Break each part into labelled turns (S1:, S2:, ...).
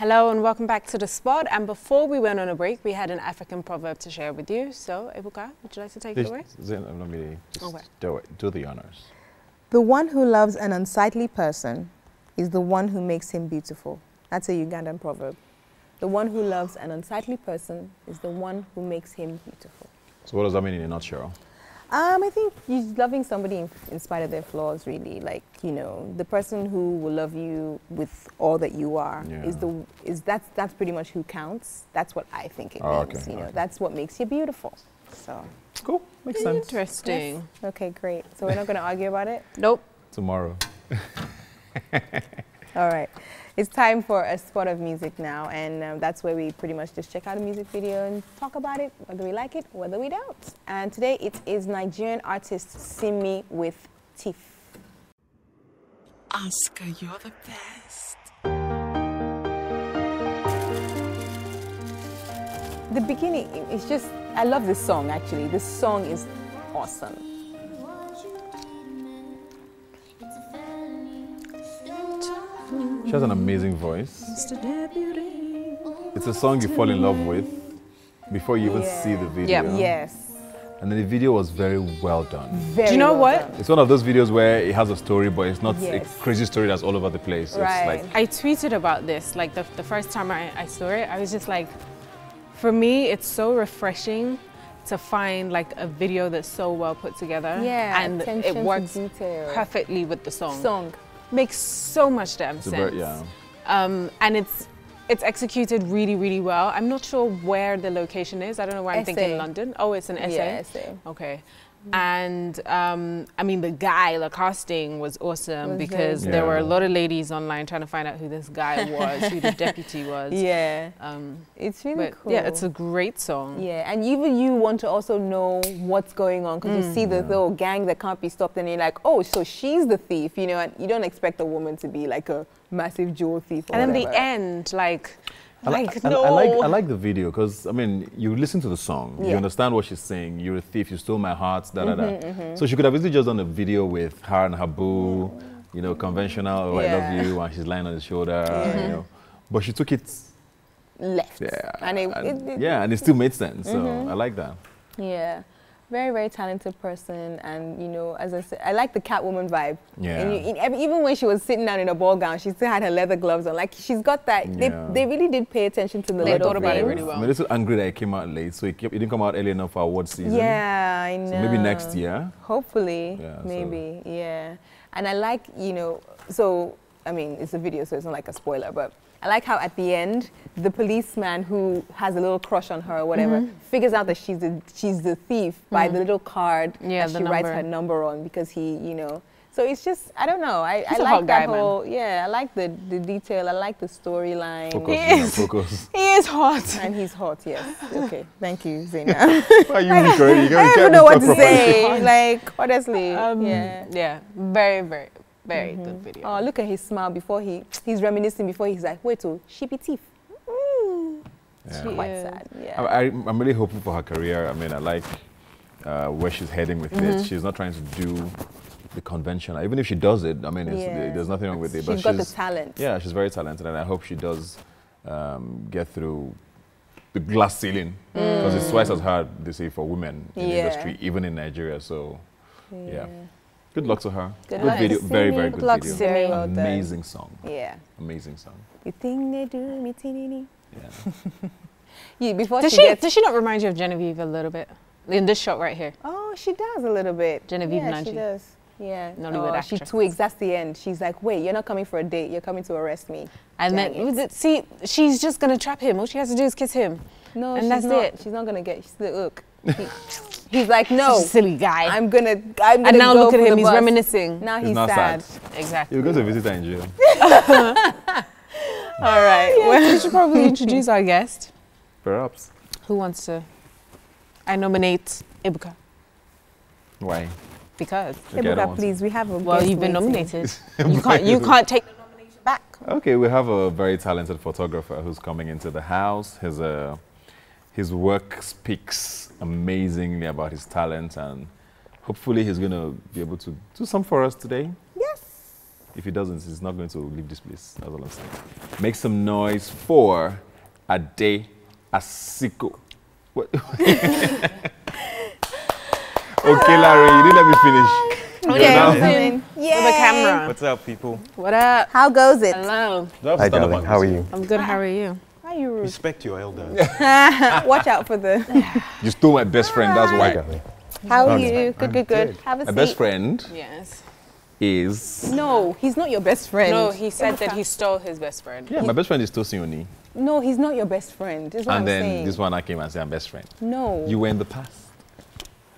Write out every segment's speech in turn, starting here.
S1: Hello and welcome back to the spot. And before we went on a break, we had an African proverb to share with you. So, Ebuka, would you like to take it away?
S2: Let me just do the honors.
S3: The one who loves an unsightly person is the one who makes him beautiful. That's a Ugandan proverb. The one who loves an unsightly person is the one who makes him beautiful.
S2: So what does that mean in a nutshell?
S3: I think you're loving somebody in spite of their flaws, really. Like, you know, the person who will love you with all that you are that's pretty much who counts. That's what I think it means. Okay, you know, that's what makes you beautiful. So
S2: cool, makes sense.
S1: Interesting.
S3: Yes. Okay, great. So we're not going to argue about it?
S1: Nope.
S2: Tomorrow.
S3: All right. It's time for a spot of music now, and that's where we pretty much just check out a music video and talk about it, whether we like it, whether we don't. And today it is Nigerian artist Simi with Teeth.
S4: Àsìkò, you're the best.
S3: The beginning is just, I love this song actually. This song is awesome.
S2: She has an amazing voice. It's a song you fall in love with before you even see the video.
S3: Yeah. Yes.
S2: And then the video was very well done.
S3: Very
S1: Do you know
S3: well
S1: what?
S3: done.
S2: It's one of those videos where it has a story, but it's not a crazy story that's all over the place.
S3: Right.
S2: It's like,
S1: I tweeted about this, like the first time I saw it, I was just like, for me, it's so refreshing to find like a video that's so well put together.
S3: Yeah,
S1: and it works perfectly with the song. Makes so much damn sense. And it's executed really, really well. I'm not sure where the location is. I don't know where I'm thinking London. Oh, it's an essay?
S3: Yeah, essay.
S1: Okay. And I mean, the casting was awesome because there were a lot of ladies online trying to find out who this guy was, who the deputy was.
S3: Yeah. It's really cool.
S1: Yeah, it's a great song.
S3: Yeah, and even you want to also know what's going on because you see the little gang that can't be stopped and you're like, oh, so she's the thief, you know, and you don't expect a woman to be like a massive jewel thief or
S1: and
S3: whatever.
S1: then the end,
S2: I like the video because, I mean, you listen to the song, you understand what she's saying, you're a thief, you stole my heart, So she could have easily just done a video with her and her boo, you know, conventional, oh, I love you, and she's lying on his shoulder, you know. But she took it
S3: left.
S2: Yeah,
S3: and
S2: it still made sense, so I like that.
S3: Yeah. Very, very talented person, and you know, as I said, I like the Catwoman vibe.
S2: Yeah.
S3: And even when she was sitting down in a ball gown, she still had her leather gloves on. Like she's got that. They really did pay attention to the little
S1: thought about it really well.
S2: I'm a little angry that it came out late, so it didn't come out early enough for award season.
S3: Yeah, I know.
S2: So maybe next year.
S3: Hopefully, maybe. Yeah. And I like, you know, so I mean, it's a video, so it's not like a spoiler, but I like how at the end, the policeman who has a little crush on her or whatever figures out that she's the thief by the little card that she writes her number on because he, you know. So it's just, I don't know. I like that whole, I like the detail. I like the storyline.
S2: Focus.
S1: He is hot.
S3: And he's hot, yes. Okay, thank you, Zainab.
S2: Why are you weak already?
S3: I don't even know what to say. Like, honestly,
S1: yeah, very, very. Very good video.
S3: Oh, look at his smile before he's reminiscing before he's like, wait, oh, she be thief. Quite sad. Yeah.
S2: I'm really hopeful for her career. I mean, I like where she's heading with it. She's not trying to do the conventional. Even if she does it, I mean, there's nothing wrong with it. But
S3: she's got the talent.
S2: Yeah, she's very talented, and I hope she does get through the glass ceiling because it's twice as hard, they say, for women in the industry, even in Nigeria. So, yeah. Good luck to her. Good
S3: video.
S2: Very, very good video.
S3: Very well done.
S2: Amazing song.
S3: Yeah.
S2: Amazing song.
S3: You think they do me tinini?
S2: Yeah.
S1: Does she not remind you of Genevieve a little bit? In this shot right here.
S3: Oh, she does a little bit.
S1: Genevieve Nanji.
S3: Yeah, she does. Yeah.
S1: Nollywood actress.
S3: She twigs. That's the end. She's like, wait, you're not coming for a date. You're coming to arrest me.
S1: And then, see, she's just going to trap him. All she has to do is kiss him.
S3: No,
S1: and that's it.
S3: She's not going to get the hook. He's like, no,
S1: silly guy.
S3: I'm gonna
S1: and now look at him. He's reminiscing.
S3: Now he's sad.
S1: Exactly.
S2: You're going to visit her in jail.
S1: All right. Well, we should probably introduce our guest.
S2: Perhaps.
S1: Who wants to? I nominate Ebuka.
S2: Why?
S1: Because.
S3: Ebuka, please. We have a.
S1: Well, you've been nominated. You can't take the nomination back.
S2: Okay, we have a very talented photographer who's coming into the house. His work speaks amazingly about his talent, and hopefully he's going to be able to do some for us today.
S3: Yes.
S2: If he doesn't, he's not going to leave this place. That's all I'm saying. Make some noise for Ade Àsìkò. What? Okelarin, you didn't let me finish.
S1: Okay,
S3: yeah.
S1: The camera.
S5: What's up, people?
S1: What up?
S3: How goes it?
S1: Hello.
S5: Hi, darling. How are you?
S1: I'm good. How are you?
S3: Why are you rude?
S5: Respect your elders.
S3: Watch out for the...
S2: You stole my best friend, that's why.
S3: How are you? Good. Have a seat.
S2: My best friend
S1: Yes.
S2: is...
S3: No, he's not your best friend.
S1: No, he said that he stole his best friend.
S2: Yeah, my best friend is Tosin.
S3: No, he's not your best friend. This is what I'm saying.
S2: And then this one I came and said I'm best friend.
S3: No.
S2: You were in the past.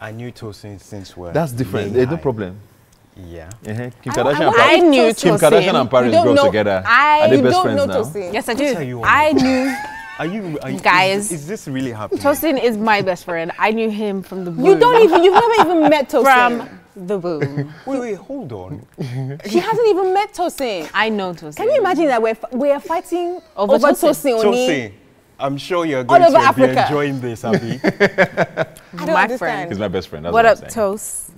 S5: I knew Tosin since we're...
S2: That's different. There's no problem.
S5: Yeah.
S2: Kim
S1: I
S2: Kardashian
S1: knew
S2: Kim
S1: Tosin.
S2: Kardashian and Paris grow together. Are they best friends now?
S3: Tosin.
S1: Yes, I
S5: That's how
S1: do.
S5: you want
S1: I
S5: it.
S1: knew.
S5: Are you
S1: Guys.
S5: Is this really happening?
S1: Tosin is my best friend. I knew him from the womb.
S3: You've never even met Tosin.
S1: From the womb.
S5: Wait, hold on.
S3: She hasn't even met Tosin.
S1: I know Tosin.
S3: Can you imagine that we're fighting over
S1: Tosin?
S5: Tosin, I'm sure you're going
S3: over
S5: to be
S3: Africa.
S5: enjoying this, Abi.
S3: I don't
S1: My
S3: understand.
S1: friend.
S2: He's my best friend. That's
S1: What
S2: I'm
S1: up,
S2: saying.
S1: Toast?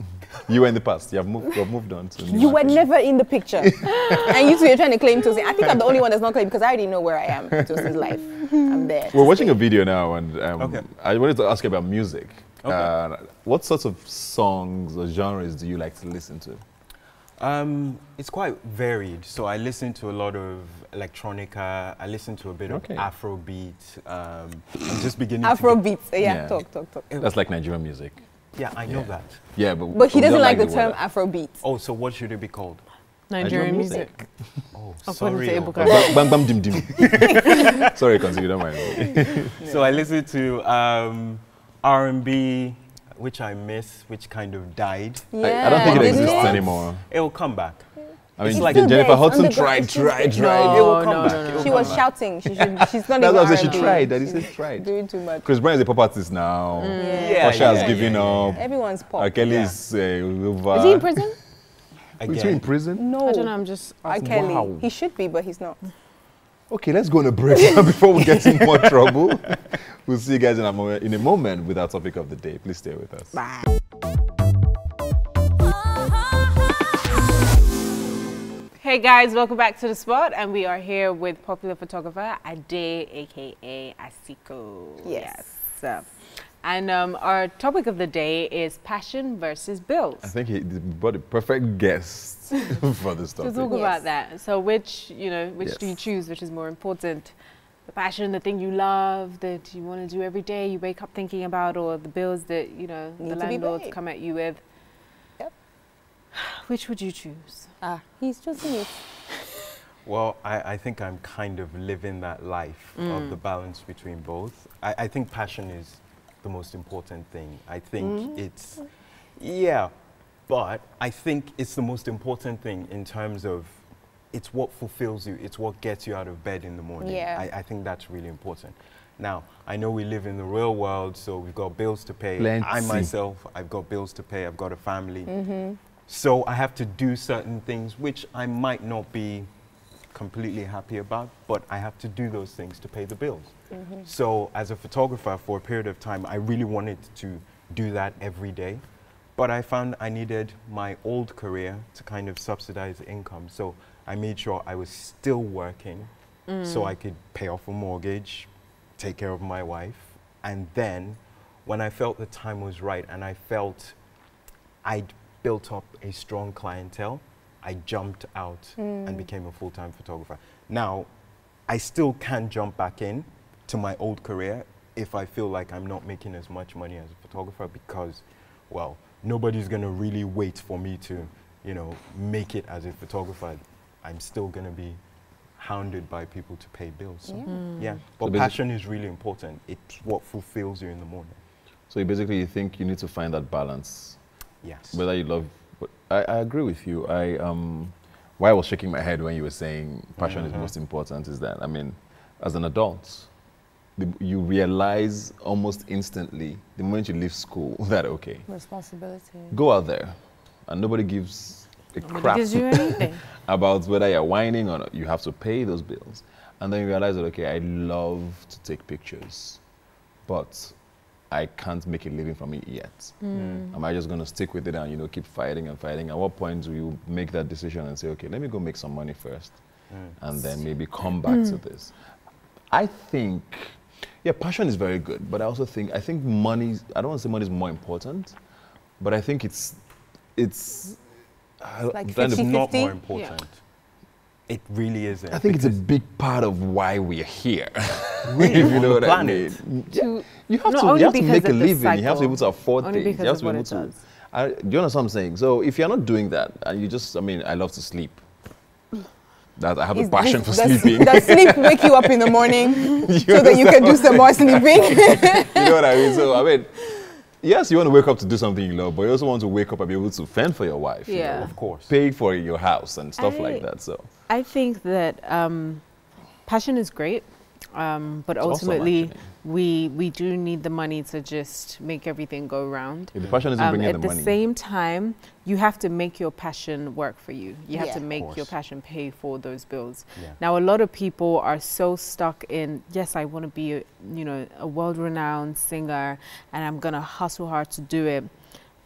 S2: You were in the past. You have moved on. To
S3: You were never in the picture. And you two are trying to claim Tosin. I think I'm the only one that's not claiming because I already know where I am in Tosin's life. I'm there.
S2: We're watching a video now, and
S5: Okay.
S2: I wanted to ask you about music.
S5: Okay.
S2: What sorts of songs or genres do you like to listen to?
S5: It's quite varied. So I listen to a lot of electronica. I listen to a bit of Afrobeat. I'm just beginning
S3: Afrobeats.
S5: to
S3: Yeah, talk.
S2: That's like Nigerian music.
S5: Yeah, I know that.
S2: Yeah,
S3: But he
S2: we
S3: doesn't
S2: don't
S3: like the
S2: word.
S3: term Afrobeat.
S5: Oh, so what should it be called?
S1: Nigerian music.
S5: Oh,
S1: According
S5: sorry.
S1: to Ebuka.
S2: Bam bam dim dim. Sorry, continue. Don't mind.
S5: So I listen to R&B, which I miss, which kind of died.
S3: Yeah.
S2: I don't think it
S3: Didn't
S2: exists
S3: it?
S2: anymore.
S5: It will come back.
S2: I mean,
S5: It's
S2: like
S5: like
S2: Jennifer Hudson
S3: underground.
S2: tried.
S5: It will come back.
S1: no.
S5: It will
S3: She
S5: come
S3: was
S5: back.
S3: shouting. She's not
S2: That's
S3: even
S2: what I said. She
S3: R&B.
S2: tried. That he
S3: She's
S2: said tried.
S3: doing too much.
S2: Chris Brown is a pop artist now.
S5: Yeah,
S2: Usher has given up.
S3: Everyone's pop.
S2: R. Kelly's over.
S1: Is he in prison?
S2: Is he in prison?
S3: No.
S1: I don't know. I'm just.
S3: R. Kelly.
S2: Wow.
S3: He should be, but he's not.
S2: Okay, let's go on a break now before we get in more trouble. We'll see you guys in a moment with our topic of the day. Please stay with us.
S1: Bye. Hey guys, welcome back to the SpOt, and we are here with popular photographer Ade, aka Àsìkò.
S3: Yes.
S1: And our topic of the day is passion versus bills.
S2: I think he brought the perfect guest for this topic.
S1: To talk about that. So which do you choose? Which is more important? The passion, the thing you love, that you want to do every day, you wake up thinking about, or the bills that, the landlords come at you with?
S3: Yep.
S1: Which would you choose?
S3: He's choosing it.
S5: Well, I think I'm kind of living that life of the balance between both. I think passion is the most important thing. I think but I think it's the most important thing in terms of it's what fulfills you. It's what gets you out of bed in the morning.
S3: Yeah.
S5: I think that's really important. Now, I know we live in the real world, so we've got bills to pay.
S2: Plenty.
S5: I myself, I've got bills to pay. I've got a family. So I have to do certain things which I might not be completely happy about, but I have to do those things to pay the bills. So as a photographer, for a period of time, I really wanted to do that every day. But I found I needed my old career to kind of subsidize income. So I made sure I was still working so I could pay off a mortgage, take care of my wife. And then when I felt the time was right and I felt I'd built up a strong clientele, I jumped out and became a full-time photographer. Now, I still can jump back in to my old career if I feel like I'm not making as much money as a photographer because, well, nobody's gonna really wait for me to, make it as a photographer. I'm still gonna be hounded by people to pay bills. So, but
S2: So
S5: passion is really important. It's what fulfills you in the morning.
S2: So you think you need to find that balance.
S5: Yes.
S2: Whether you love, but I agree with you. Why I was shaking my head when you were saying passion is most important is that, I mean, as an adult, you realize almost instantly, the moment you leave school, that, okay,
S3: Responsibility.
S2: go out there, and nobody gives a crap
S1: Gives you anything.
S2: about whether you're whining or not. You have to pay those bills. And then you realize that, okay, I love to take pictures, but I can't make a living from it yet. Am I just going to stick with it and, you know, keep fighting and fighting? At what point do you make that decision and say, okay, let me go make some money first and then maybe come back to this? I think, yeah, passion is very good, but I also think, I think money, I don't want to say money is more important, but I think it's
S3: like
S5: 50-50? Not more important. Yeah. It really isn't.
S2: I think it's a big part of why we're here. Really? If you know what I mean. You have to make a living. You have to be able to afford things. You have to be able to. Do you understand what I'm saying? So if you're not doing that, and you just, I mean, I love to sleep. That I have a passion for sleeping.
S3: Does sleep wake you up in the morning so that you can do some more sleeping?
S2: You know what I mean? So I mean, yes, you want to wake up to do something you love, but you also want to wake up and be able to fend for your wife.
S1: Yeah,
S2: you know,
S5: of course.
S2: Pay for your house and stuff like that. So
S1: I think that passion is great, but ultimately we do need the money to just make everything go round.
S2: If the passion isn't bringing the money.
S1: At the same time, you have to make your passion work for you. You have to make your passion pay for those bills. Yeah. Now, a lot of people are so stuck in, yes, I want to be, a world-renowned singer, and I'm gonna hustle hard to do it.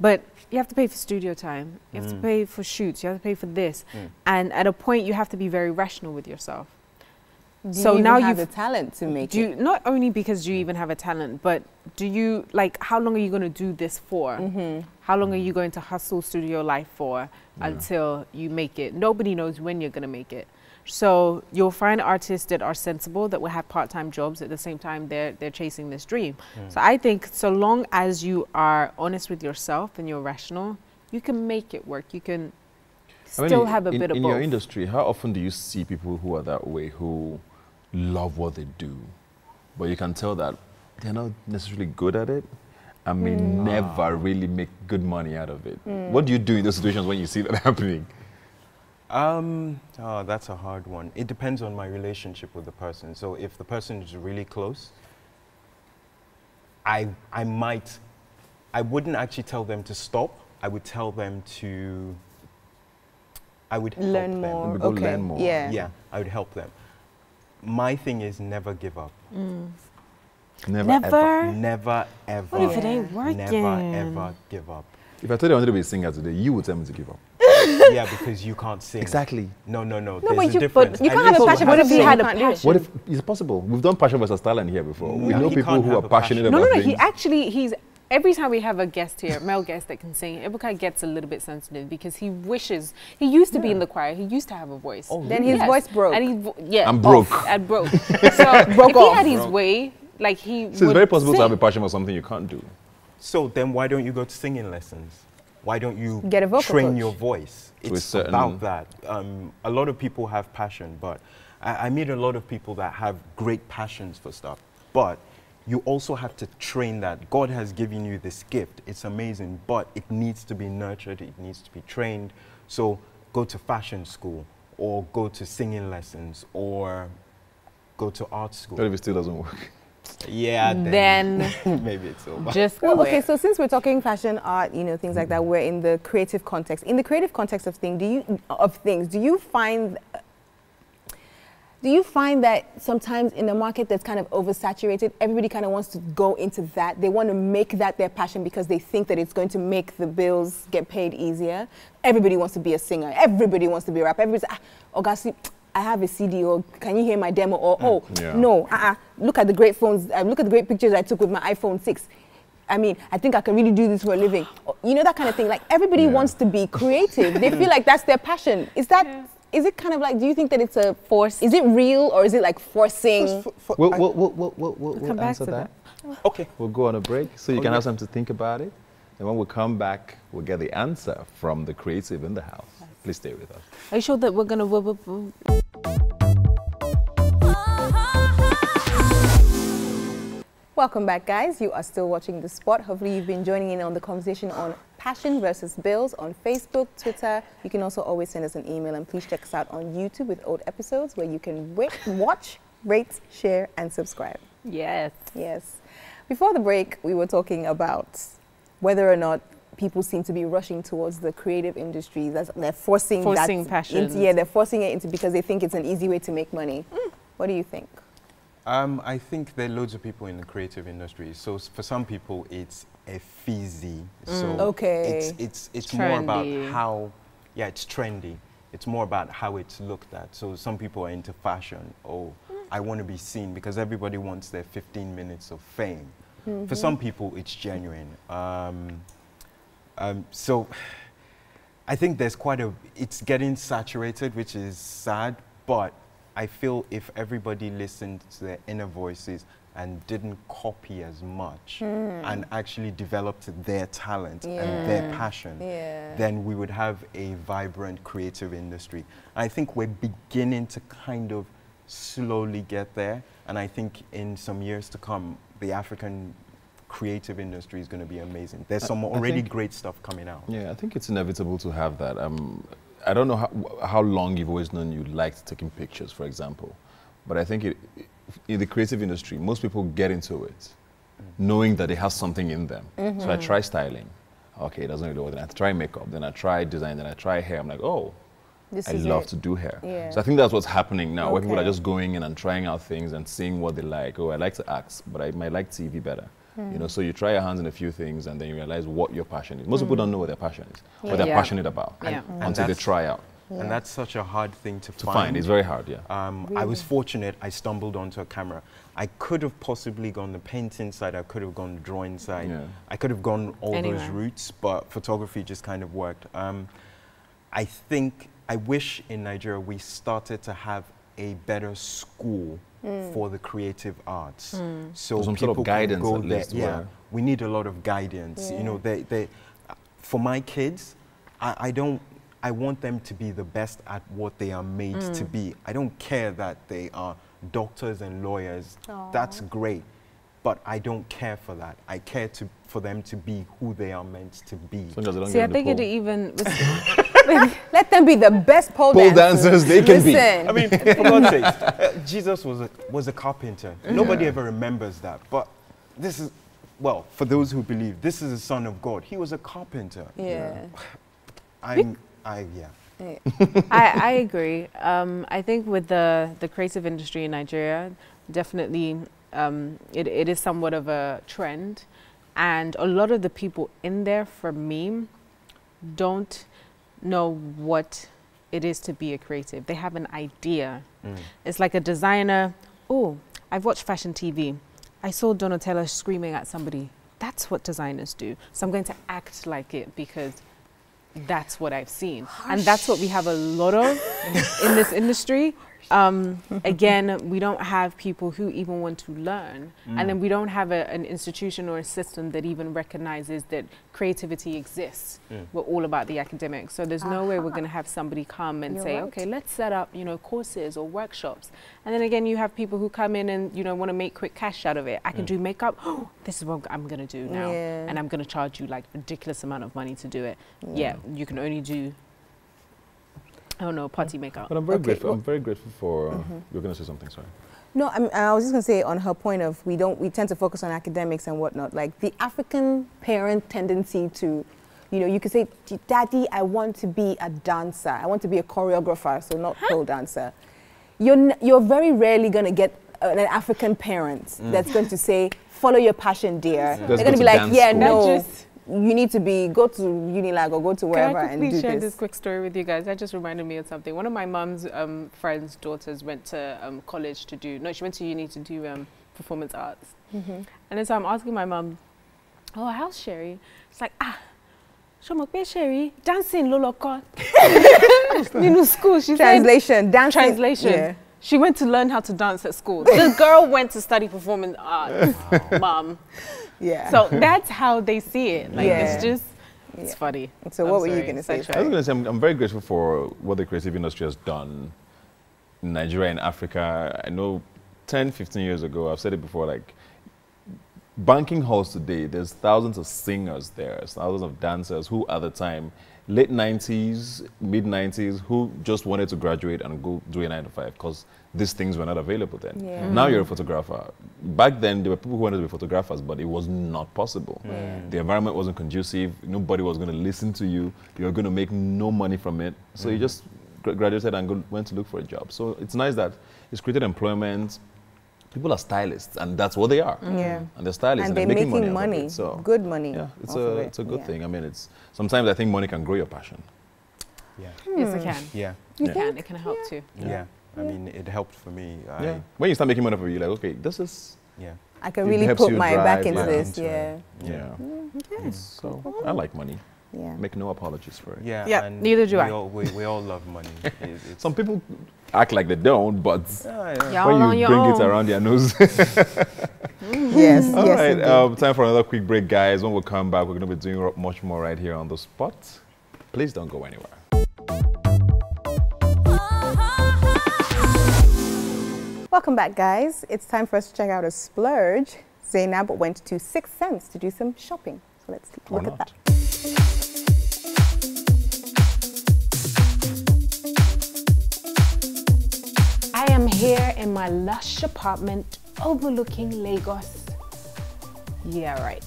S1: But you have to pay for studio time. You have to pay for shoots. You have to pay for this. And at a point, you have to be very rational with yourself.
S3: So now you have the talent to make it.
S1: Not only because you even have a talent, but do you, like, how long are you going to do this for? How long are you going to hustle studio life for until you make it? Nobody knows when you're going to make it. So you'll find artists that are sensible, that will have part-time jobs at the same time they're chasing this dream. So I think so long as you are honest with yourself and you're rational, you can make it work. You can still have a bit of both.
S2: In your industry, how often do you see people who are that way, who love what they do, but you can tell that they're not necessarily good at it and may never really make good money out of it? What do you do in those situations when you see that happening?
S5: Oh, that's a hard one. It depends on my relationship with the person. So if the person is really close, I wouldn't actually tell them to stop. I would tell them to, I would
S3: learn more.
S2: Okay. Learn more.
S5: Yeah, I would help them. My thing is never give up.
S2: Never ever.
S5: Never ever.
S1: What if it ain't working?
S5: Never ever give up.
S2: If I told you I wanted to be a singer today, you would tell me to give up.
S5: Yeah, because you can't sing.
S2: Exactly.
S5: No.
S3: No, but you can't have a passion.
S1: What if he had a passion?
S2: What if it's possible? We've done passion versus talent here before. We know people who are passionate about things.
S1: He's every time we have a guest here, male guest that can sing, Ebuka gets a little bit sensitive because he wishes, he used to be in the choir, he used to have a voice.
S3: Oh, then his voice broke.
S1: And
S2: I'm broke.
S1: And broke. So if he had his way, like he would
S2: So it's very possible to have a passion for something you can't do.
S5: So then why don't you go to singing lessons? Why don't you
S3: get a vocal
S5: train
S3: coach.
S5: Your voice? It's about that. A lot of people have passion, but I meet a lot of people that have great passions for stuff, but you also have to train that. God has given you this gift. It's amazing, but it needs to be nurtured. It needs to be trained. So go to fashion school or go to singing lessons or go to art school.
S2: What if it still doesn't work?
S5: Yeah, then maybe it's over.
S1: Just
S3: okay, so since we're talking fashion, art, things like that, we're in the creative context. In the creative context of things, do you find that sometimes in the market that's kind of oversaturated, everybody kind of wants to go into that? They want to make that their passion because they think that it's going to make the bills get paid easier. Everybody wants to be a singer. Everybody wants to be a rapper. Everybody's Augusty, I have a CD, or can you hear my demo? Or look at the great phones. Look at the great pictures I took with my iPhone 6. I mean, I think I can really do this for a living. That kind of thing. Like everybody wants to be creative. They feel like that's their passion. Is that? Yeah. Is it kind of like, do you think that it's a force? Is it real or is it like forcing?
S2: We'll answer that.
S5: Okay.
S2: We'll go on a break so you can have something to think about it. And when we come back, we'll get the answer from the creative in the house. Please stay with us.
S1: Are you sure that we're going to...
S3: Welcome back, guys. You are still watching The SpOt. Hopefully you've been joining in on the conversation on passion versus bills on Facebook, Twitter. You can also always send us an email, and please check us out on YouTube with old episodes where you can watch, rate, share, and subscribe.
S1: Yes.
S3: Yes. Before the break, we were talking about whether or not people seem to be rushing towards the creative industry. They're forcing
S1: passion.
S3: They're forcing it into because they think it's an easy way to make money. What do you think?
S5: I think there are loads of people in the creative industry. So for some people, it's a fizzy. So it's more about how, it's trendy. It's more about how it's looked at. So some people are into fashion. Oh, I want to be seen, because everybody wants their 15 minutes of fame. For some people, it's genuine. So I think there's it's getting saturated, which is sad, but I feel if everybody listened to their inner voices and didn't copy as much and actually developed their talent and their passion, then we would have a vibrant creative industry. I think we're beginning to kind of slowly get there, and I think in some years to come, the African creative industry is going to be amazing. There's some already great stuff coming out. Yeah,
S2: I think it's inevitable to have that. I don't know how long you've always known you liked taking pictures, for example, but I think in the creative industry, most people get into it knowing that they have something in them. So I try styling. Okay, it doesn't really work. Then I try makeup, then I try design, then I try hair. I'm like, oh, I love to do hair. So I think that's what's happening now, where people are just going in and trying out things and seeing what they like. Oh, I like to act, but I might like TV better. You know, so you try your hands in a few things and then you realize what your passion is. Most people don't know what their passion is, what they're passionate about until they try out.
S5: And that's such a hard thing to
S2: find. It's very hard,
S5: I was fortunate, I stumbled onto a camera. I could have possibly gone the painting side, I could have gone the drawing side, I could have gone all those routes, but photography just kind of worked. I wish in Nigeria we started to have a better school for the creative arts. So
S2: some
S5: people
S2: sort of guidance
S5: can go
S2: at least.
S5: there. We need a lot of guidance. You know, for my kids, I want them to be the best at what they are made to be. I don't care that they are doctors and lawyers. That's great. But I don't care for that. I care for them to be who they are meant to be.
S1: See, I think it even...
S3: Let them be the best pole dancers
S2: they can be.
S5: I mean, for God's sake, Jesus was a carpenter. Nobody ever remembers that. But this is, well, for those who believe, this is the Son of God. He was a carpenter. I
S1: agree. I think with the creative industry in Nigeria, definitely it is somewhat of a trend. And a lot of the people in there, for me, don't know what it is to be a creative. They have an idea. It's like a designer. Oh, I've watched fashion TV. I saw Donatella screaming at somebody. That's what designers do. So I'm going to act like it because that's what I've seen. And that's what we have a lot of in this industry. Again, we don't have people who even want to learn. And then we don't have an institution or a system that even recognizes that creativity exists. We're all about the academics. So there's no way we're going to have somebody come and say, okay, let's set up, you know, courses or workshops. And then again, you have people who come in and, you know, want to make quick cash out of it. I can do makeup. Oh, this is what I'm going to do now. And I'm going to charge you like ridiculous amount of money to do it. You can only do, I don't know, party makeup.
S2: But I'm very grateful. I'm very grateful for. You're going to say something, sorry.
S3: No, I was just going to say on her point of we tend to focus on academics and whatnot. Like the African parent tendency to, you know, you could say, Daddy, I want to be a dancer. I want to be a choreographer, so not pole dancer. You're very rarely going to get an African parent that's going to say, follow your passion, dear. They're going to be like, yeah, no. You need to go to UNILAG or go to wherever and do this.
S1: Can I quickly share this quick story with you guys? That just reminded me of something. One of my mum's friend's daughters went to college to do, she went to uni to do performance arts. And then so I'm asking my mum, oh, how's Sherry? It's like, Sherry, dancing loloko. In school, she
S3: said, dancing.
S1: Translation. Yeah. She went to learn how to dance at school. The girl went to study performance arts, Mom. Yeah. So that's how they see it. Like it's just, it's funny.
S3: So what were you going to say?
S2: I was going to say I'm very grateful for what the creative industry has done in Nigeria and Africa. I know 10, 15 years ago, I've said it before, like banking halls today, there's thousands of singers there, thousands of dancers who at the time, late 90s, mid 90s, who just wanted to graduate and go do a 9 to 5 because these things were not available then. Now you're a photographer. Back then, there were people who wanted to be photographers, but it was not possible. The environment wasn't conducive. Nobody was going to listen to you. You were going to make no money from it. So you just graduated and went to look for a job. So it's nice that it's created employment. people are stylists, and that's what they are.
S3: Yeah.
S2: And they're stylists,
S3: and
S2: they're making money.
S3: So good money.
S2: Yeah, it's a good thing. I mean, sometimes I think money can grow your passion.
S5: Yeah.
S1: Yes, it can.
S5: Yeah.
S1: It can help too.
S5: Yeah. I mean, it helped for me.
S2: When you start making money for you, you're like, okay, this is.
S5: Yeah.
S3: I can really put my back into this.
S2: Yeah.
S3: Okay.
S2: So I like money.
S3: Yeah.
S2: Make no apologies for it.
S1: Yeah. And neither do I.
S5: We all love money.
S2: Some people act like they don't, but
S1: when
S2: you bring it around their nose.
S3: Yes.
S2: All right. Time for another quick break, guys. When we come back, we're going to be doing much more right here on the spot. Please don't go anywhere.
S3: Welcome back, guys. It's time for us to check out a splurge. Zainab went to 6 Cents to do some shopping. So let's look at that.
S1: I am here in my lush apartment overlooking Lagos. Yeah, right.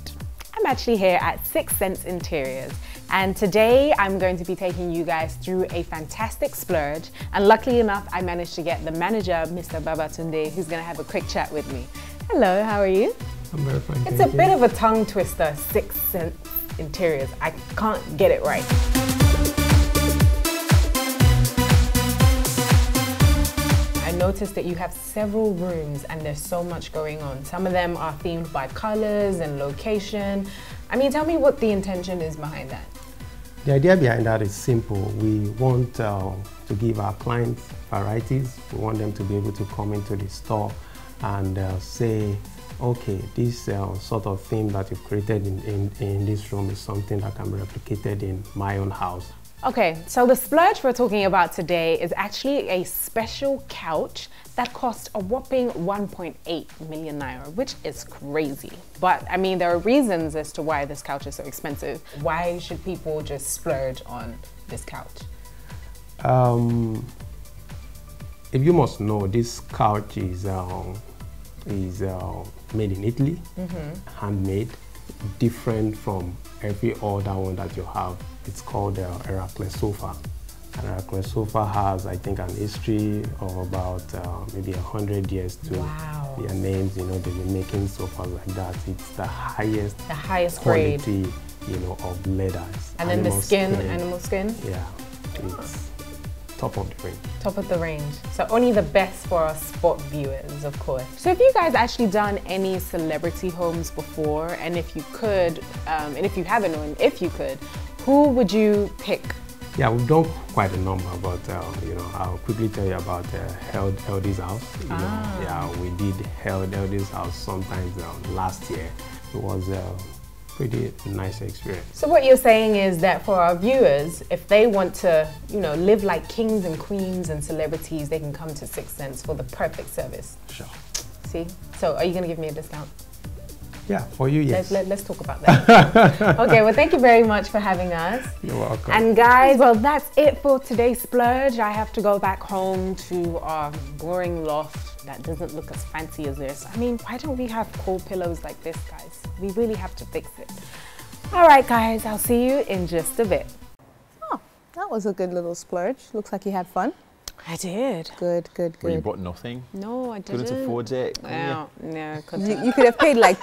S1: I'm actually here at 6 Cents Interiors. And today I'm going to be taking you guys through a fantastic splurge. And luckily enough, I managed to get the manager, Mr. Babatunde, who's gonna have a quick chat with me. Hello, how are you?
S6: I'm very fine.
S1: It's a bit of a tongue twister, 6 Cents Interiors. I can't get it right. I noticed that you have several rooms and there's so much going on. Some of them are themed by colors and location. I mean, tell me what the intention is behind that.
S6: The idea behind that is simple. We want to give our clients varieties. We want them to be able to come into the store and say, okay, this sort of theme that you've created in this room is something that can be replicated in my own house.
S1: Okay, so the splurge we're talking about today is actually a special couch that cost a whopping 1.8 million naira, which is crazy. But I mean, there are reasons as to why this couch is so expensive. Why should people just splurge on this couch?
S6: If you must know, this couch is made in Italy, handmade, different from every other one that you have. It's called the Heracles sofa. And Heracles sofa has, I think, an history of about maybe 100 years to their names. You know, they've been making sofas like that. It's the highest quality,
S1: grade,
S6: you know, of leather.
S1: And then the skin, animal skin.
S6: Yeah, it's top of the range.
S1: Top of the range. So only the best for our SpOt viewers, of course. So have you guys actually done any celebrity homes before? And if you could, and if you haven't, or if you could, who would you pick?
S6: Yeah, we've done quite a number, but you know, I'll quickly tell you about Elde's house. You know, yeah, we did Elde's house sometimes last year. It was a pretty nice experience.
S1: So what you're saying is that for our viewers, if they want to, you know, live like kings and queens and celebrities, they can come to 6 Cents for the perfect service.
S2: Sure.
S1: See? So are you going to give me a discount?
S6: Yeah, for you, yes.
S1: Let's talk about that. Okay, well, thank you very much for having us.
S6: You're welcome.
S1: And guys, well, that's it for today's splurge. I have to go back home to our boring loft that doesn't look as fancy as this. I mean, why don't we have cool pillows like this, guys? We really have to fix it. All right, guys, I'll see you in just a bit.
S3: Oh, that was a good little splurge. Looks like you had fun.
S1: I did.
S3: Good, good, good.
S2: Well, you bought nothing?
S1: No, I didn't.
S2: Couldn't afford it?
S1: No, no.
S3: You could have paid like...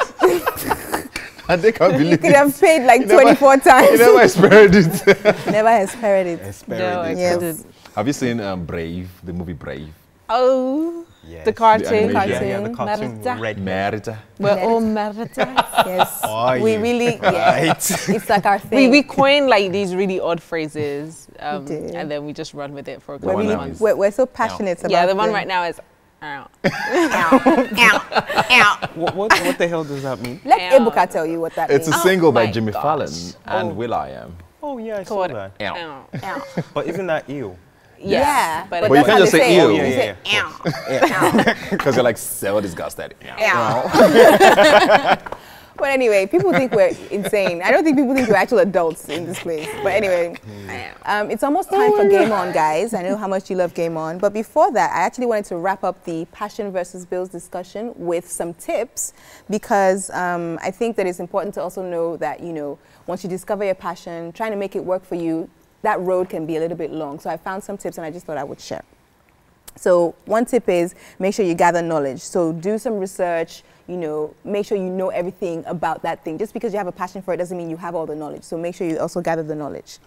S2: And they can't believe
S3: you could have paid like 24 times.
S2: You never experienced it.
S3: Never experienced it.
S1: No, I couldn't.
S2: Have you seen Brave, the movie Brave?
S1: Oh,
S5: yes.
S1: the cartoon.
S5: Yeah, the cartoon.
S2: Merita.
S1: We're all Merita.
S3: Yes.
S5: Oh,
S3: we really, yeah. It's like our thing.
S1: We coin like these really odd phrases and then we just run with it for a couple of months.
S3: We're so passionate about it.
S1: Yeah, the one right now is ow.
S5: What the hell does that mean?
S3: Let Ebuka tell you what that means.
S2: It's a single by
S1: my
S2: Jimmy
S1: gosh.
S2: Fallon and Will.i.am.
S5: Oh yeah, I saw that.
S1: Ow. Ow.
S5: But isn't that ew?
S3: Yeah,
S1: but
S2: you can't just say ew.
S5: Oh, yeah.
S2: Because you're like so disgusted.
S3: But anyway, people think we're insane. I don't think people think we're actual adults in this place. But anyway, it's almost time for Game On, guys. I know how much you love Game On. But before that, I actually wanted to wrap up the passion versus bills discussion with some tips because I think that it's important to also know that, you know, once you discover your passion, trying to make it work for you, that road can be a little bit long. So I found some tips and I just thought I would share. So one tip is make sure you gather knowledge. So do some research, you know, make sure you know everything about that thing. Just because you have a passion for it doesn't mean you have all the knowledge. So make sure you also gather the knowledge.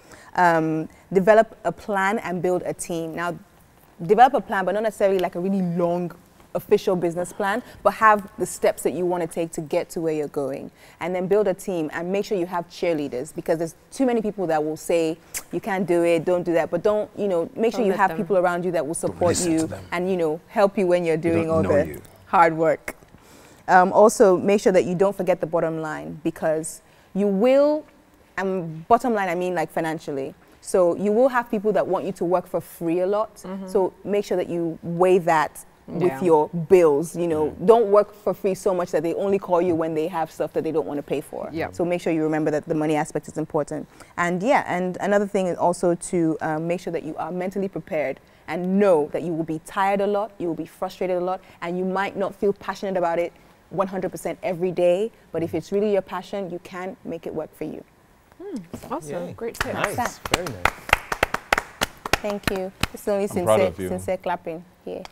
S3: Develop a plan and build a team. Now, develop a plan, but not necessarily like a really long official business plan, but have the steps that you want to take to get to where you're going. And then build a team and make sure you have cheerleaders, because there's too many people that will say, you can't do it, don't do that, but don't, you know, make sure you have people around you that will support you and, you know, help you when you're doing all the hard work. Also, make sure that you don't forget the bottom line, because you will, and bottom line, I mean like financially. So you will have people that want you to work for free a lot. So make sure that you weigh that with your bills, you know. Don't work for free so much that they only call you when they have stuff that they don't want to pay for. So make sure you remember that the money aspect is important. And yeah, and another thing is also to make sure that you are mentally prepared and know that you will be tired a lot, you will be frustrated a lot, and you might not feel passionate about it 100% every day, but if it's really your passion, you can make it work for you.
S1: Awesome, great tip.
S5: Nice, very nice.
S3: Thank you. It's only sincere clapping here.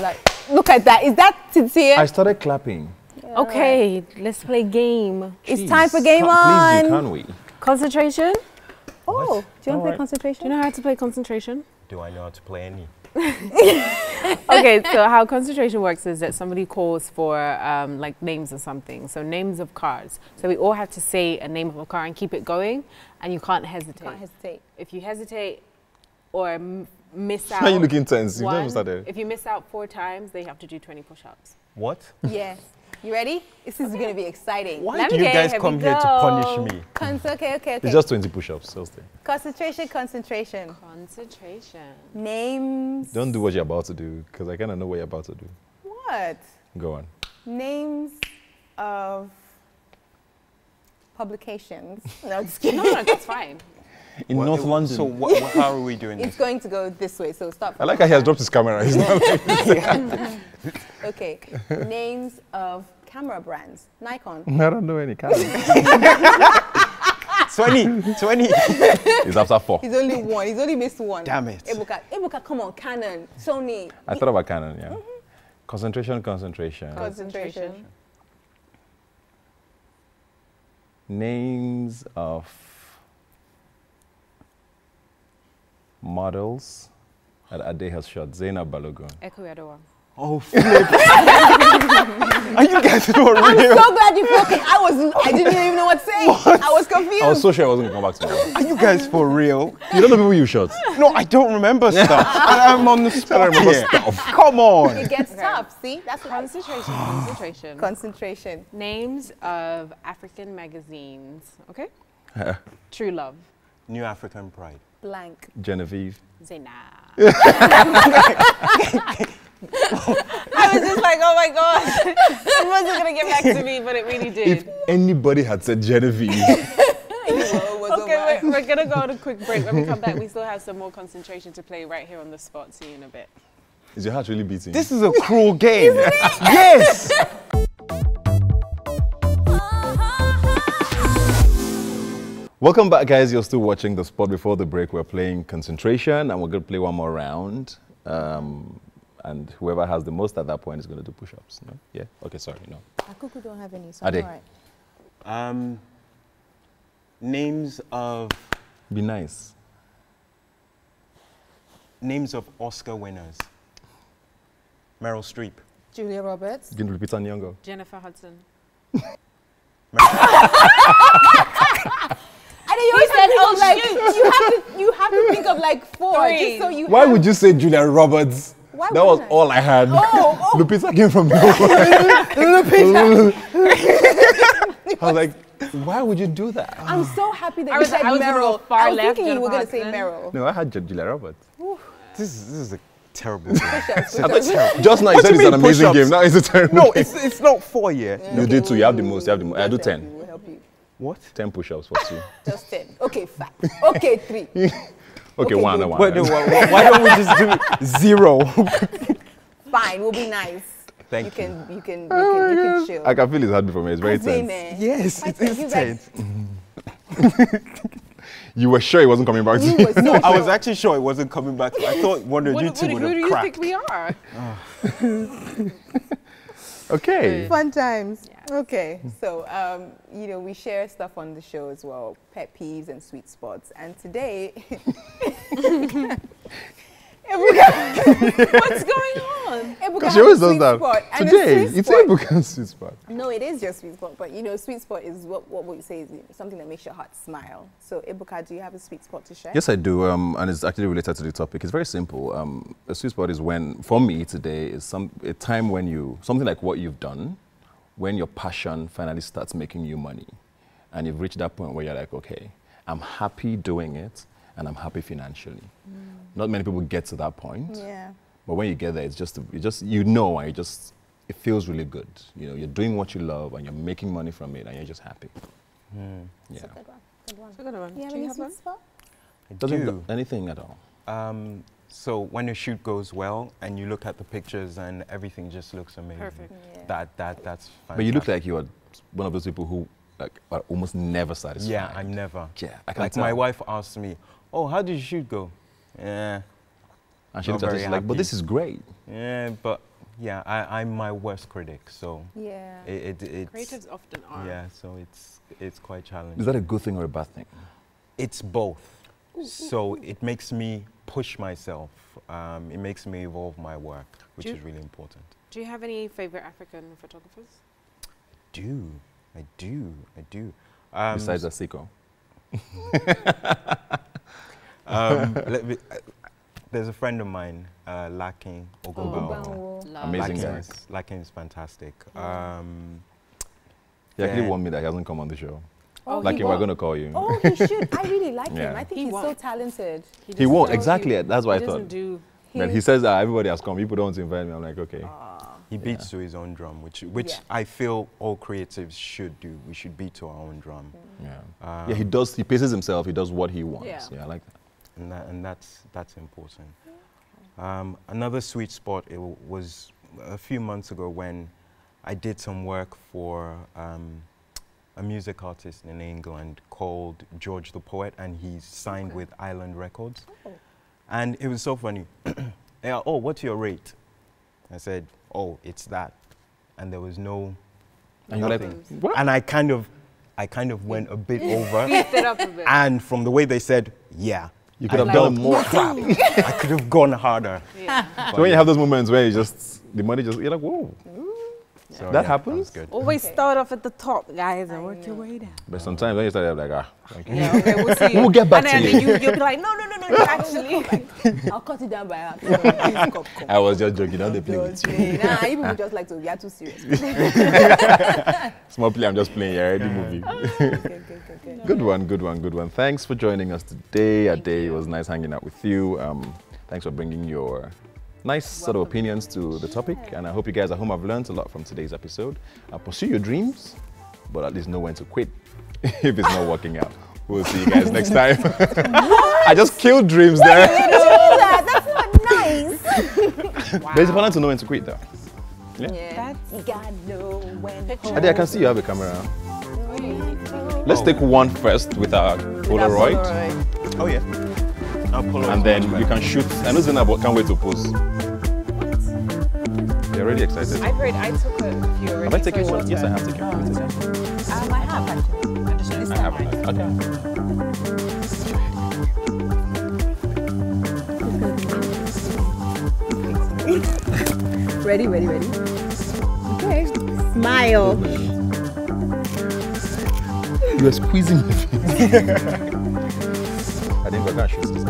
S3: Like, look at that. Is that sincere?
S2: I started clapping.
S1: Yeah, okay, let's play game.
S3: Jeez. It's time for game on.
S2: Please, can we?
S1: Concentration?
S3: Oh, do you want to play concentration?
S1: Do you know how to play concentration?
S5: Do I know how to play any?
S1: Okay, so how concentration works is that somebody calls for like names of something. So names of cars. So we all have to say a name of a car and keep it going, and you can't hesitate.
S3: Can't hesitate.
S1: If you hesitate or miss out.
S2: Why are you looking tense?
S1: You've never started. If you miss out 4 times, they have to do 20 push-ups.
S5: What?
S3: Yes. You ready? This is going to be exciting.
S5: Why do you guys come here to punish me?
S3: Okay.
S2: It's just 20 push-ups.
S3: Concentration.
S1: Concentration.
S3: Names.
S2: Don't do what you're about to do, because I kind of know what you're about to do.
S3: What?
S2: Go on.
S3: Names of publications. No, just kidding.
S1: No, that's fine.
S2: In North London.
S5: So how are we doing this?
S3: It's going to go this way, so stop.
S2: I like how he has dropped his camera. He's not like
S3: Okay, names of camera brands. Nikon.
S2: I don't know any camera.
S5: 20.
S2: He's after 4.
S3: He's only one. He's only missed one.
S5: Damn it.
S3: Ebuka, come on. Canon, Sony.
S2: I thought about Canon, yeah. Concentration. Names of models that Ade has shot. Zainab Balogun.
S1: Eko.
S5: Oh, flip. Are you guys for real?
S3: I'm so glad you focused. I didn't even know what to say. I was confused.
S2: I was so sure I wasn't going to come back to me.
S5: Are you guys for real?
S2: You don't know people you shot?
S5: No, I don't remember stuff. I'm on the spot. I don't remember stuff. Come on.
S3: It gets tough. See? That's
S1: concentration.
S3: Concentration.
S1: Names of African magazines. Okay? True Love.
S5: New African Pride.
S3: Blank.
S2: Genevieve.
S1: Zainab.
S3: I was just like, oh my God. It wasn't going to get back to me, but it really did.
S2: If anybody had said Genevieve.
S1: Okay, we're going to go on a quick break. When we come back, we still have some more concentration to play right here on the spot. See you in a bit.
S2: Is your heart really beating?
S5: This is a cruel game. Yes.
S2: Welcome back, guys. You're still watching the spot. Before the break, we're playing concentration, and we're going to play one more round. And whoever has the most at that point is going to do push-ups. No? Yeah? Okay, sorry, no.
S3: Akuku don't have any, so
S2: Ade.
S3: all right.
S5: Names of...
S2: Be nice.
S5: Names of Oscar winners. Meryl Streep.
S3: Julia Roberts.
S2: You can repeat on Nyong'o.
S1: Jennifer Hudson.
S3: I know you said, oh, like, you have to think of like 4. Just so you
S2: Why would you say Julia Roberts?
S3: Why
S2: that was all I had.
S3: Oh.
S2: Lupita came from nowhere. I was like, why would you do that?
S3: I'm so happy that you said Meryl. I was thinking you were going to say Meryl.
S2: No, I had Julia Roberts.
S5: This is a terrible game.
S2: Just now you said it's an amazing game. Now it's a terrible game.
S5: No, it's not 4 yet.
S2: You did 2. You have the most. I do 10.
S3: We'll help you.
S5: What?
S2: 10 push-ups for 2.
S3: Just 10. Okay, 5. Okay, 3.
S2: Okay, one.
S5: Why don't we just do 0?
S3: Fine, we'll be nice.
S5: Thank you.
S3: You can chill.
S2: I can feel it's hard for me. It's very tense.
S5: Yes, it is tense.
S2: You were sure it wasn't coming back to you?
S5: No, I was actually sure it wasn't coming back to me. I thought one of you two would have cracked.
S1: Who do you think we are?
S2: Okay.
S3: Fun times. Yeah. Okay, so, you know, we share stuff on the show as well, pet peeves and sweet spots. And today,
S1: what's going on?
S2: Because she always does that. Today, it's Ebuka's sweet spot.
S3: No, it is your sweet spot. But, you know, sweet spot is what we say is something that makes your heart smile. So, Ebuka, do you have a sweet spot to share?
S2: Yes, I do. And it's actually related to the topic. It's very simple. A sweet spot is when, for me today, is a time when something like what you've done, when your passion finally starts making you money. And you've reached that point where you're like, okay, I'm happy doing it and I'm happy financially. Not many people get to that point.
S3: Yeah.
S2: But when you get there, you know, and it feels really good. You know, you're doing what you love and you're making money from it and you're just happy. Yeah.
S3: It's a good one. Good one.
S1: It's a good one.
S3: Do you have any sweet spot?
S2: Doesn't do anything at all.
S5: So when a shoot goes well and you look at the pictures and everything just looks amazing. Perfect.
S3: Yeah.
S5: That's fantastic.
S2: But you look like you are one of those people who are almost never satisfied.
S5: Yeah, I'm never.
S2: Yeah,
S5: like my wife asked me, "Oh, how did your shoot go?" Yeah.
S2: And she looked at it like, "But this is great."
S5: Yeah, but yeah, I'm my worst critic, so
S3: yeah.
S1: Creatives often are.
S5: Yeah, so it's quite challenging.
S2: Is that a good thing or a bad thing?
S5: It's both. So it makes me push myself. It makes me evolve my work, which is really important.
S1: Do you have any favorite African photographers?
S5: I do.
S2: Besides Àsìkò.
S5: There's a friend of mine, Ade Okelarin.
S2: Amazing guy.
S5: Ade is fantastic.
S2: He actually warned me that he hasn't come on the show.
S3: Oh,
S2: we're going to call you.
S3: Oh, he should. I really like him. I think he's so talented.
S2: He won't. Exactly. That's what I thought.
S3: But
S2: he says that everybody has come. People don't want to invite me. I'm like, okay.
S5: He beats to his own drum, which I feel all creatives should do. We should beat to our own drum.
S2: Yeah, he does. He paces himself. He does what he wants. Yeah, I like that.
S5: And that's important. Another sweet spot, it was a few months ago when I did some work for a music artist in England called George the Poet, and he's signed with Island Records. And it was so funny. Oh, what's your rate? I said, oh, it's that. And there was no nothing.
S2: What?
S5: And I kind of went a bit over.
S1: Beefed it up a bit.
S5: And from the way they said, yeah.
S2: You could have done more.
S5: Crap. I could have gone harder.
S2: Yeah. So when you have those moments where the money you're like, whoa. So that happens?
S5: Good.
S1: Always start off at the top, guys, and work your way down.
S2: But sometimes when you start, like,
S1: yeah, okay, we'll see.
S2: We'll get back to you.
S1: And then you'll be like, no, actually.
S3: I'll cut it down by half.
S2: I was just joking. Now they play with you.
S3: Nah, people just like to get too serious.
S2: Small play, I'm just playing. You're already moving. Good one. Thanks for joining us today. Ade, it was nice hanging out with you. Thanks for bringing your nice sort of opinions to the topic, and I hope you guys at home have learned a lot from today's episode. Pursue your dreams, but at least know when to quit if it's not working out. We'll see you guys next time. I just killed dreams there.
S3: That's not nice.
S2: But it's important to know when to quit though.
S3: Yeah. You gotta know when to
S2: Ade, I can see you have a camera. Let's take one first with our Polaroid.
S5: Oh yeah.
S2: And then you can shoot. I know Zainab can't wait to pose. You're already excited.
S1: I took a few already.
S2: Have I taken one? Yes, I have taken one.
S3: I have actually. I just
S2: I haven't.
S3: Okay. Ready. Okay. Smile.
S2: You are squeezing your face. I think we're going to shoot this.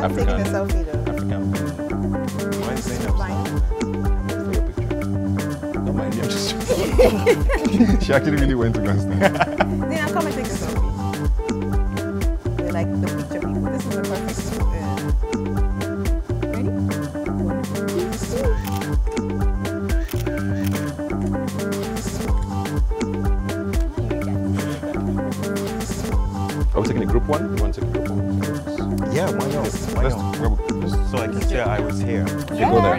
S2: African.
S5: Why is Zainab
S2: for your picture? Don't mind me, I'm just joking. She actually really went to go and stand.
S3: Zainab, come and take a selfie. We're like the picture people. This is the perfect. Ready?
S2: Are we taking a group one? You want to take a group one?
S5: Yeah, why not? So I can say I was here.
S2: You go there.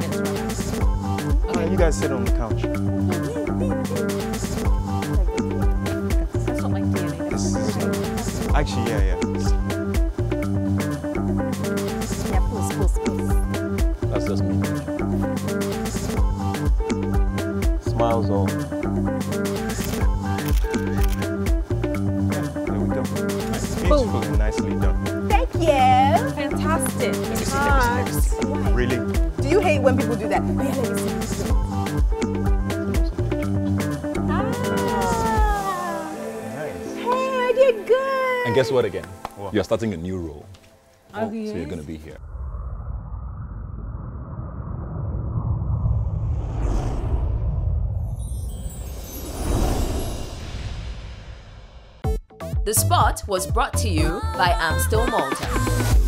S5: Okay, you guys sit on the couch.
S1: That's not like
S5: Actually, yeah.
S3: Yeah, pose.
S2: That's just me.
S5: Smiles all. There we go. Nice. Beautiful and nicely done.
S3: Thank you.
S1: Fantastic.
S5: Let me see. Really?
S3: Do you hate when people do that? Oh, yeah, let me see.
S5: Nice.
S3: Hey, I did good.
S2: And guess what again?
S5: What?
S2: You're starting a new role.
S1: Oh,
S2: So you're going to be here.
S7: The SpOt was brought to you by I'm Still Malta.